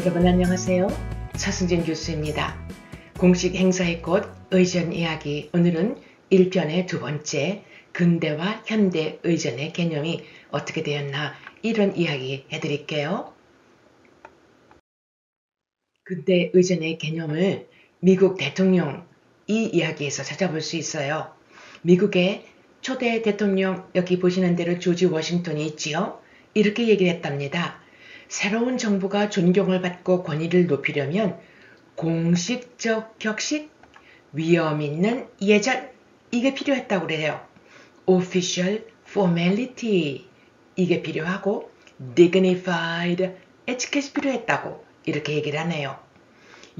여러분 안녕하세요. 차승진 교수입니다. 공식 행사의 꽃 의전 이야기, 오늘은 1편의 두 번째, 근대와 현대 의전의 개념이 어떻게 되었나, 이런 이야기 해드릴게요. 근대 의전의 개념을 미국 대통령 이 이야기에서 찾아볼 수 있어요. 미국의 초대 대통령, 여기 보시는 대로 조지 워싱턴이 있지요. 이렇게 얘기를 했답니다. 새로운 정부가 존경을 받고 권위를 높이려면 공식적 격식, 위험 있는 예절, 이게 필요했다고 그래요. Official formality, 이게 필요하고 dignified etiquette 필요했다고 이렇게 얘기를 하네요.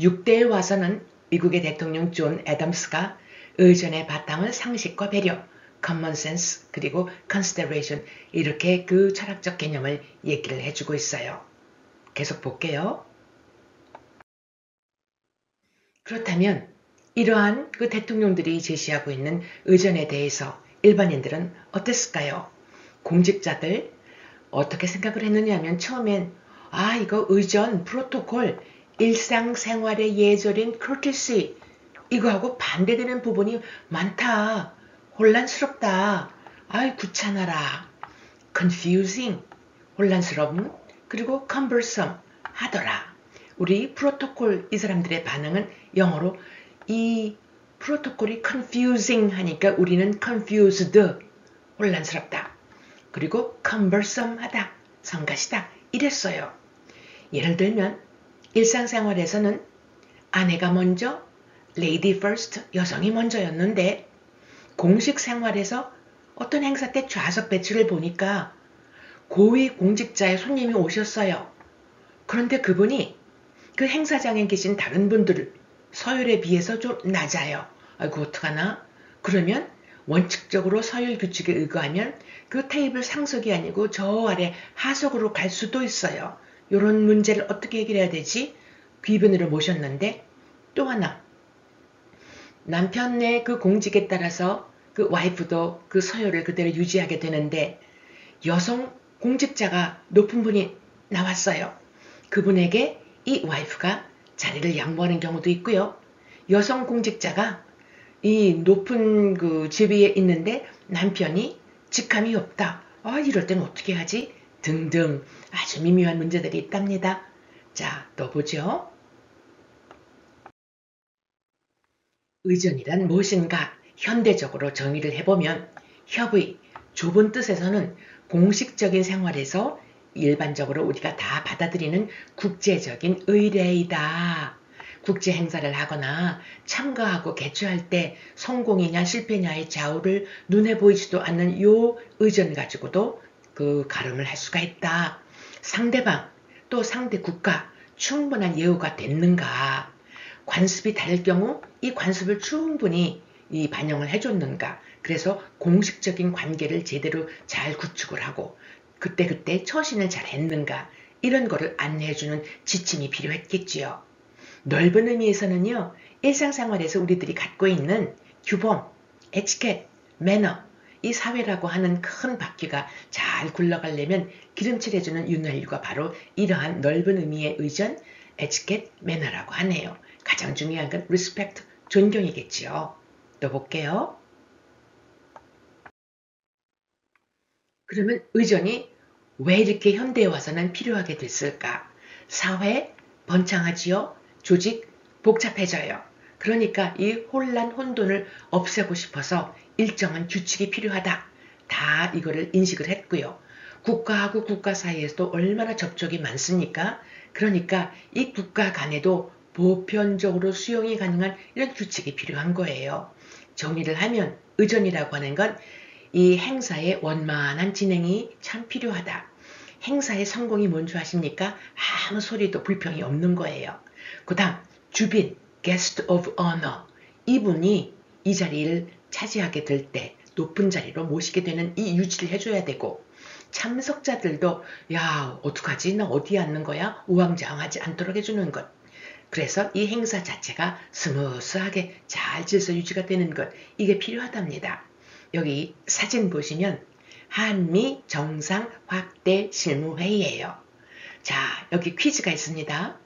6대에 와서는 미국의 대통령 존 애덤스가 의전의 바탕을 상식과 배려, common sense, 그리고 consideration, 이렇게 그 철학적 개념을 얘기를 해주고 있어요. 계속 볼게요. 그렇다면 이러한 그 대통령들이 제시하고 있는 의전에 대해서 일반인들은 어땠을까요? 공직자들 어떻게 생각을 했느냐 하면, 처음엔 이거 의전, 프로토콜, 일상생활의 예절인 courtesy, 이거하고 반대되는 부분이 많다. 혼란스럽다. 귀찮아라. confusing, 혼란스러움, 그리고 cumbersome, 하더라. 우리 프로토콜, 이 사람들의 반응은 영어로 이 프로토콜이 confusing 하니까 우리는 confused, 혼란스럽다. 그리고 cumbersome 하다, 성가시다, 이랬어요. 예를 들면 일상생활에서는 아내가 먼저, lady first, 여성이 먼저였는데, 공식 생활에서 어떤 행사 때 좌석 배치를 보니까 고위 공직자의 손님이 오셨어요. 그런데 그분이 그 행사장에 계신 다른 분들 서열에 비해서 좀 낮아요. 아이고 어떡하나? 그러면 원칙적으로 서열 규칙에 의거하면 그 테이블 상석이 아니고 저 아래 하석으로 갈 수도 있어요. 이런 문제를 어떻게 해결해야 되지? 귀빈으로 모셨는데, 또 하나, 남편의 그 공직에 따라서 그 와이프도 그 서열을 그대로 유지하게 되는데, 여성 공직자가 높은 분이 나왔어요. 그분에게 이 와이프가 자리를 양보하는 경우도 있고요. 여성 공직자가 이 높은 그 지위에 있는데 남편이 직함이 없다. 이럴 때는 어떻게 하지? 등등 아주 미묘한 문제들이 있답니다. 자, 또 보죠. 의전이란 무엇인가 현대적으로 정의를 해보면, 협의, 좁은 뜻에서는 공식적인 생활에서 일반적으로 우리가 다 받아들이는 국제적인 의례이다. 국제 행사를 하거나 참가하고 개최할 때 성공이냐 실패냐의 좌우를 눈에 보이지도 않는 요 의전 가지고도 그 가름을 할 수가 있다. 상대방, 또 상대 국가 충분한 예우가 됐는가, 관습이 다를 경우 이 관습을 충분히 반영을 해줬는가, 그래서 공식적인 관계를 제대로 잘 구축을 하고 그때그때 처신을 잘 했는가, 이런 거를 안내해주는 지침이 필요했겠지요. 넓은 의미에서는요, 일상생활에서 우리들이 갖고 있는 규범, 에티켓, 매너, 이 사회라고 하는 큰 바퀴가 잘 굴러가려면 기름칠해주는 윤활유가 바로 이러한 넓은 의미의 의전, 에티켓, 매너라고 하네요. 가장 중요한 건 respect, 존경이겠지요. 또 볼게요. 그러면 의전이 왜 이렇게 현대에 와서는 필요하게 됐을까? 사회 번창하지요. 조직 복잡해져요. 그러니까 이 혼란, 혼돈을 없애고 싶어서 일정한 규칙이 필요하다. 다 이거를 인식을 했고요. 국가하고 국가 사이에서도 얼마나 접촉이 많습니까? 그러니까 이 국가 간에도 보편적으로 수용이 가능한 이런 규칙이 필요한 거예요. 정리를 하면 의전이라고 하는 건 이 행사의 원만한 진행이 참 필요하다. 행사의 성공이 뭔지 아십니까? 아무 소리도 불평이 없는 거예요. 그 다음 주빈, guest of honor, 이분이 이 자리를 차지하게 될 때 높은 자리로 모시게 되는 이 유지를 해줘야 되고, 참석자들도 야 어떡하지? 나 어디에 앉는 거야? 우왕좌왕하지 않도록 해주는 것. 그래서 이 행사 자체가 스무스하게 잘 질서 유지가 되는 것, 이게 필요하답니다. 여기 사진 보시면 한미 정상 확대 실무회의예요. 자, 여기 퀴즈가 있습니다.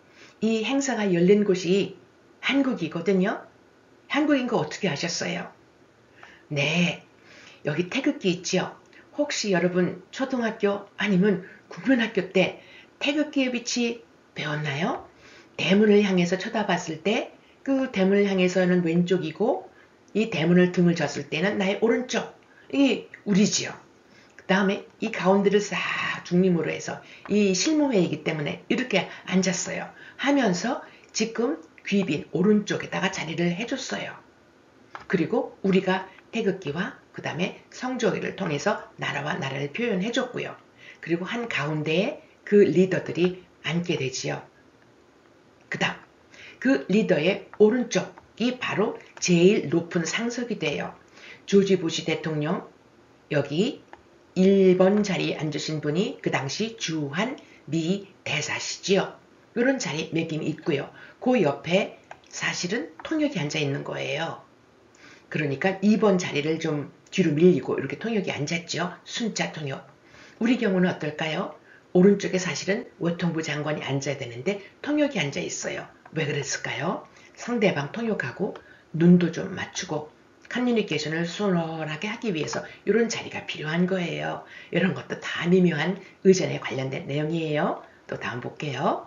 이 행사가 열린 곳이 한국이거든요. 한국인 거 어떻게 아셨어요? 네, 여기 태극기 있지요? 혹시 여러분 초등학교 아니면 국민학교 때 태극기의 빛이 배웠나요? 대문을 향해서 쳐다봤을 때 그 대문을 향해서는 왼쪽이고 이 대문을 등을 졌을 때는 나의 오른쪽, 이게 우리지요. 그 다음에 이 가운데를 싹 중림으로 해서 이 실무회이기 때문에 이렇게 앉았어요. 하면서 지금 귀빈 오른쪽에다가 자리를 해줬어요. 그리고 우리가 태극기와 그 다음에 성조기를 통해서 나라와 나라를 표현해줬고요. 그리고 한 가운데에 그 리더들이 앉게 되지요. 그 다음 그 리더의 오른쪽이 바로 제일 높은 상석이 돼요. 조지 부시 대통령, 여기 1번 자리에 앉으신 분이 그 당시 주한 미 대사시지요. 이런 자리 매김이 있고요. 그 옆에 사실은 통역이 앉아 있는 거예요. 그러니까 2번 자리를 좀 뒤로 밀리고 이렇게 통역이 앉았죠. 순자 통역. 우리 경우는 어떨까요? 오른쪽에 사실은 외통부 장관이 앉아야 되는데 통역이 앉아 있어요. 왜 그랬을까요? 상대방 통역하고 눈도 좀 맞추고 커뮤니케이션을 수월하게 하기 위해서 이런 자리가 필요한 거예요. 이런 것도 다 미묘한 의전에 관련된 내용이에요. 또 다음 볼게요.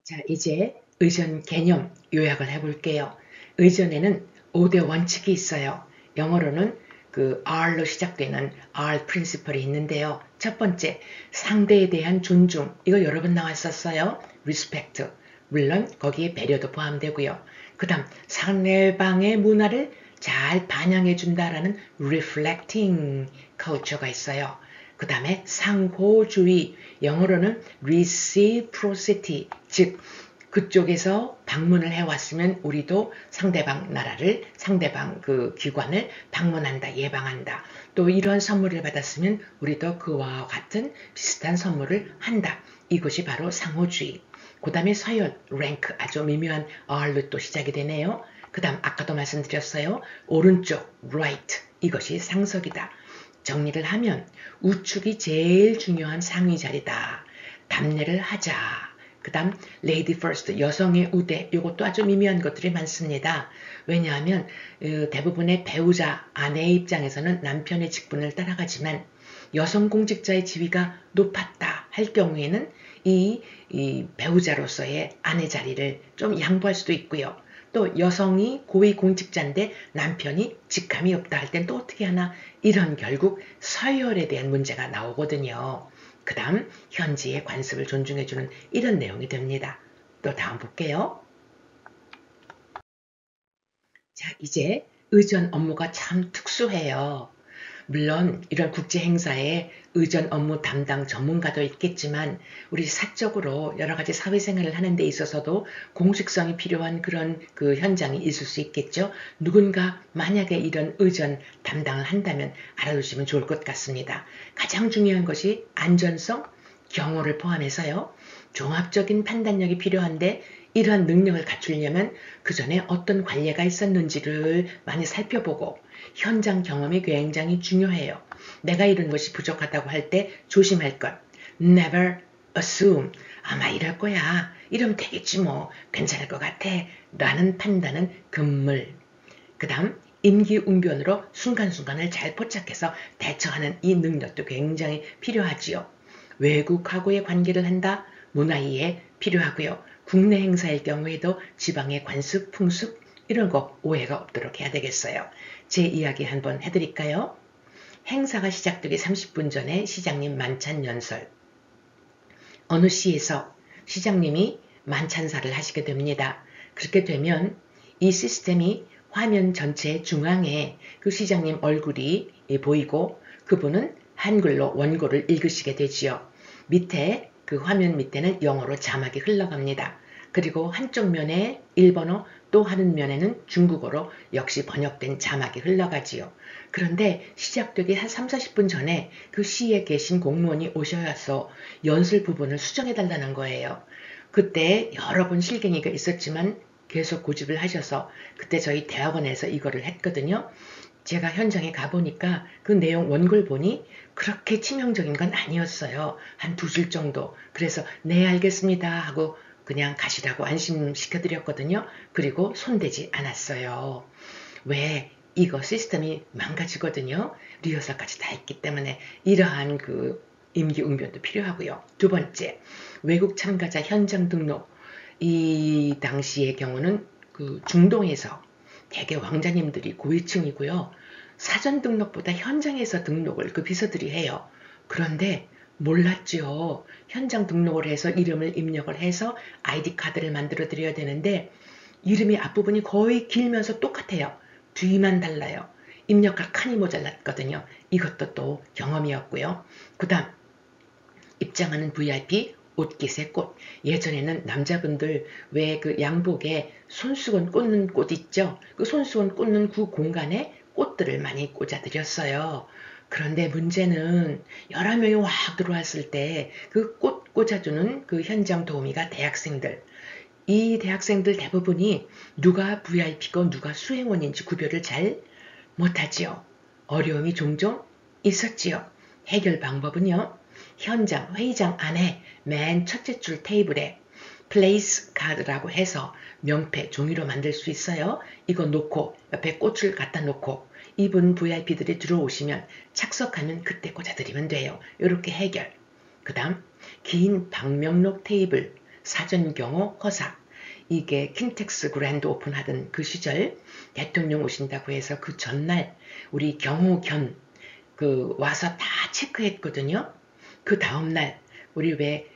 자, 이제 의전 개념 요약을 해볼게요. 의전에는 5대 원칙이 있어요. 영어로는 그 R로 시작되는 R principle이 있는데요. 첫 번째, 상대에 대한 존중. 이거 여러 번 나왔었어요. respect. 물론 거기에 배려도 포함되고요. 그 다음 상대방의 문화를 잘 반영해 준다라는 reflecting culture가 있어요. 그 다음에 상호주의, 영어로는 reciprocity, 즉 그쪽에서 방문을 해왔으면 우리도 상대방 나라를, 상대방 그 기관을 방문한다, 예방한다. 또 이런 선물을 받았으면 우리도 그와 같은 비슷한 선물을 한다. 이것이 바로 상호주의. 그 다음에 서열, 랭크, 아주 미묘한 R로 또 시작이 되네요. 그 다음 아까도 말씀드렸어요. 오른쪽, right, 이것이 상석이다. 정리를 하면 우측이 제일 중요한 상위 자리다. 답례를 하자. 그 다음 lady first, 여성의 우대. 이것도 아주 미묘한 것들이 많습니다. 왜냐하면 대부분의 배우자, 아내의 입장에서는 남편의 직분을 따라가지만 여성 공직자의 지위가 높았다 할 경우에는 이 배우자로서의 아내 자리를 좀 양보할 수도 있고요. 또 여성이 고위 공직자인데 남편이 직함이 없다 할 땐 또 어떻게 하나, 이런 결국 서열에 대한 문제가 나오거든요. 그 다음 현지의 관습을 존중해주는 이런 내용이 됩니다. 또 다음 볼게요. 자, 이제 의전 업무가 참 특수해요. 물론 이런 국제 행사에 의전 업무 담당 전문가도 있겠지만 우리 사적으로 여러 가지 사회생활을 하는 데 있어서도 공식성이 필요한 그런 그 현장이 있을 수 있겠죠. 누군가 만약에 이런 의전 담당을 한다면 알아두시면 좋을 것 같습니다. 가장 중요한 것이 안전성, 경호를 포함해서요. 종합적인 판단력이 필요한데 이러한 능력을 갖추려면 그 전에 어떤 관례가 있었는지를 많이 살펴보고 현장 경험이 굉장히 중요해요. 내가 이런 것이 부족하다고 할 때 조심할 것. Never assume. 아마 이럴 거야. 이러면 되겠지 뭐. 괜찮을 것 같아. 라는 판단은 금물. 그 다음 임기응변으로 순간순간을 잘 포착해서 대처하는 이 능력도 굉장히 필요하지요. 외국하고의 관계를 한다. 문화 이해 필요하고요. 국내 행사일 경우에도 지방의 관습, 풍습 이런 거 오해가 없도록 해야 되겠어요. 제 이야기 한번 해드릴까요? 행사가 시작되기 30분 전에 시장님 만찬 연설. 어느 시에서 시장님이 만찬사를 하시게 됩니다. 그렇게 되면 이 시스템이 화면 전체 중앙에 그 시장님 얼굴이 보이고 그분은 한글로 원고를 읽으시게 되지요. 밑에 그 화면 밑에는 영어로 자막이 흘러갑니다. 그리고 한쪽 면에 일본어, 또 하는 면에는 중국어로 역시 번역된 자막이 흘러가지요. 그런데 시작되기 한 3, 40분 전에 그 시에 계신 공무원이 오셔서 연설 부분을 수정해달라는 거예요. 그때 여러 번 실갱이가 있었지만 계속 고집을 하셔서 그때 저희 대학원에서 이거를 했거든요. 제가 현장에 가보니까 그 내용 원고를 보니 그렇게 치명적인 건 아니었어요. 한 2줄 정도. 그래서 네 알겠습니다 하고 그냥 가시라고 안심시켜드렸거든요. 그리고 손대지 않았어요. 왜? 이거 시스템이 망가지거든요. 리허설까지 다 했기 때문에 이러한 그 임기응변도 필요하고요. 두 번째, 외국 참가자 현장 등록. 이 당시의 경우는 그 중동에서 대개 왕자님들이 고위층이고요. 사전 등록보다 현장에서 등록을 그 비서들이 해요. 그런데 몰랐죠. 현장 등록을 해서 이름을 입력을 해서 아이디 카드를 만들어 드려야 되는데 이름이 앞부분이 거의 길면서 똑같아요. 뒤만 달라요. 입력할 칸이 모자랐거든요. 이것도 또 경험이었고요. 그 다음 입장하는 VIP 옷깃의 꽃. 예전에는 남자분들 왜 그 양복에 손수건 꽂는 꽃 있죠? 그 손수건 꽂는 그 공간에 꽃들을 많이 꽂아드렸어요. 그런데 문제는 여러 명이 확 들어왔을 때 그 꽃 꽂아주는 그 현장 도우미가 대학생들. 이 대학생들 대부분이 누가 VIP고 누가 수행원인지 구별을 잘 못하지요. 어려움이 종종 있었지요. 해결 방법은요. 현장 회의장 안에 맨 첫째 줄 테이블에 플레이스 카드라고 해서 명패 종이로 만들 수 있어요. 이거 놓고 옆에 꽃을 갖다 놓고 이분 VIP들이 들어오시면 착석하면 그때 꽂아드리면 돼요. 이렇게 해결. 그 다음 긴 방명록 테이블 사전 경호 허사. 이게 킨텍스 그랜드 오픈 하던 그 시절 대통령 오신다고 해서 그 전날 우리 경호견 그 와서 다 체크했거든요. 그 다음날 우리 왜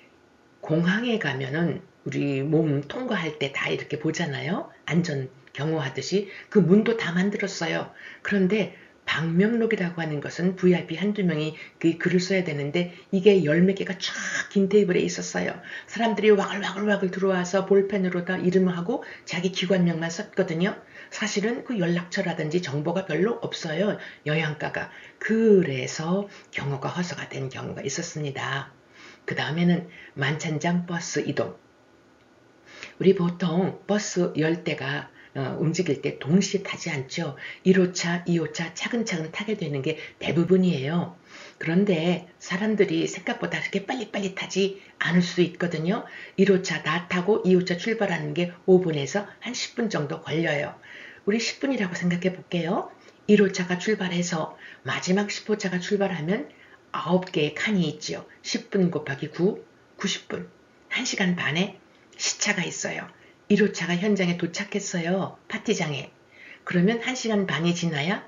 공항에 가면은 우리 몸 통과할 때 다 이렇게 보잖아요. 안전 경호하듯이 그 문도 다 만들었어요. 그런데 방명록이라고 하는 것은 VIP 한두 명이 그 글을 써야 되는데 이게 10몇 개가 쫙 긴 테이블에 있었어요. 사람들이 와글와글 들어와서 볼펜으로 다 이름하고 자기 기관명만 썼거든요. 사실은 그 연락처라든지 정보가 별로 없어요. 여행가가. 그래서 경호가 허서가 된 경우가 있었습니다. 그 다음에는 만찬장 버스 이동. 우리 보통 버스 10대가 움직일 때 동시에 타지 않죠. 1호차, 2호차 차근차근 타게 되는 게 대부분이에요. 그런데 사람들이 생각보다 그렇게 빨리빨리 타지 않을 수 있거든요. 1호차 다 타고 2호차 출발하는 게 5분에서 한 10분 정도 걸려요. 우리 10분이라고 생각해 볼게요. 1호차가 출발해서 마지막 10호차가 출발하면 9개의 칸이 있죠. 10분 곱하기 9, 90분. 1시간 반에 시차가 있어요. 1호차가 현장에 도착했어요. 파티장에. 그러면 1시간 반이 지나야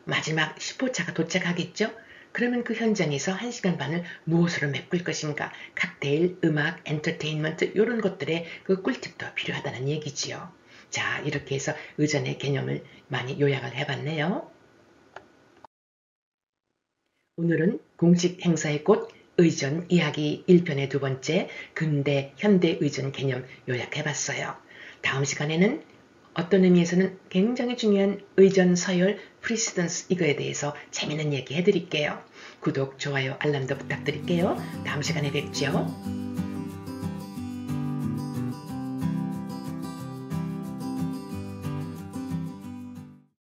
마지막 10호차가 도착하겠죠? 그러면 그 현장에서 1시간 반을 무엇으로 메꿀 것인가? 칵테일, 음악, 엔터테인먼트 이런 것들의 그 꿀팁도 필요하다는 얘기지요. 자, 이렇게 해서 의전의 개념을 많이 요약을 해봤네요. 오늘은 공식 행사의 꽃 의전 이야기 1편의 두 번째 근대 현대 의전 개념 요약해봤어요. 다음 시간에는 어떤 의미에서는 굉장히 중요한 의전 서열 프리시던스 이거에 대해서 재미있는 얘기 해드릴게요. 구독, 좋아요, 알람도 부탁드릴게요. 다음 시간에 뵙죠.